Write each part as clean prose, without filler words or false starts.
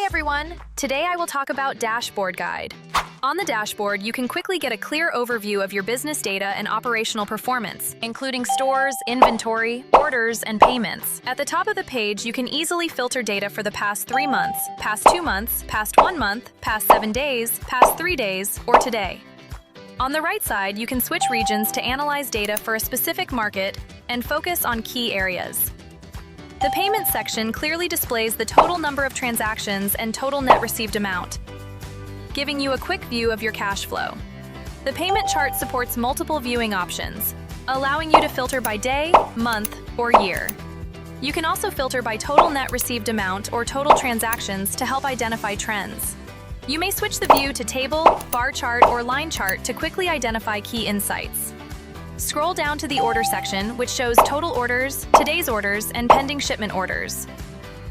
Hi everyone! Today I will talk about Dashboard Guide. On the dashboard, you can quickly get a clear overview of your business data and operational performance, including stores, inventory, orders, and payments. At the top of the page, you can easily filter data for the past 3 months, past 2 months, past 1 month, past 7 days, past 3 days, or today. On the right side, you can switch regions to analyze data for a specific market and focus on key areas. The payment section clearly displays the total number of transactions and total net received amount, giving you a quick view of your cash flow. The payment chart supports multiple viewing options, allowing you to filter by day, month, or year. You can also filter by total net received amount or total transactions to help identify trends. You may switch the view to table, bar chart, or line chart to quickly identify key insights. Scroll down to the order section, which shows total orders, today's orders, and pending shipment orders.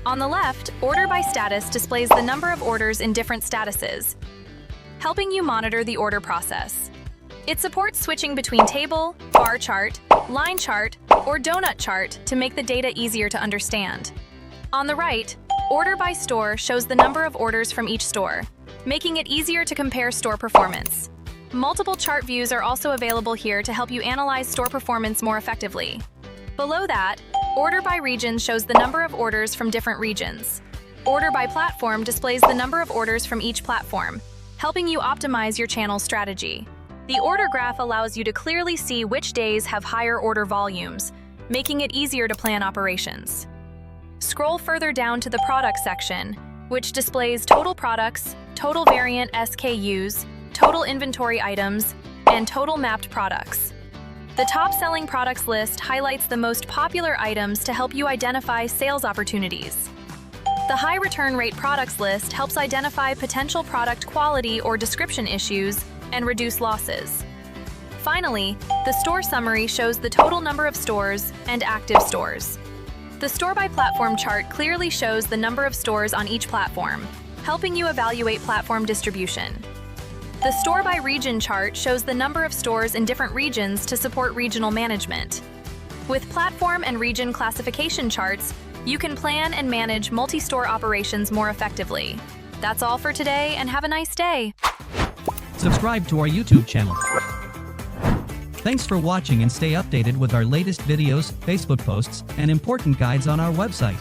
On the left, Order by Status displays the number of orders in different statuses, helping you monitor the order process. It supports switching between table, bar chart, line chart, or donut chart to make the data easier to understand. On the right, Order by Store shows the number of orders from each store, making it easier to compare store performance. Multiple chart views are also available here to help you analyze store performance more effectively. Below that, Order by Region shows the number of orders from different regions. Order by Platform displays the number of orders from each platform, helping you optimize your channel strategy. The order graph allows you to clearly see which days have higher order volumes, making it easier to plan operations. Scroll further down to the Product section, which displays total products, total variant SKUs, total inventory items, and total mapped products. The top-selling products list highlights the most popular items to help you identify sales opportunities. The high return rate products list helps identify potential product quality or description issues and reduce losses. Finally, the store summary shows the total number of stores and active stores. The Store by Platform chart clearly shows the number of stores on each platform, helping you evaluate platform distribution. The Store by Region chart shows the number of stores in different regions to support regional management. With platform and region classification charts, you can plan and manage multi-store operations more effectively. That's all for today, and have a nice day. Subscribe to our YouTube channel. Thanks for watching, and stay updated with our latest videos, Facebook posts, and important guides on our website.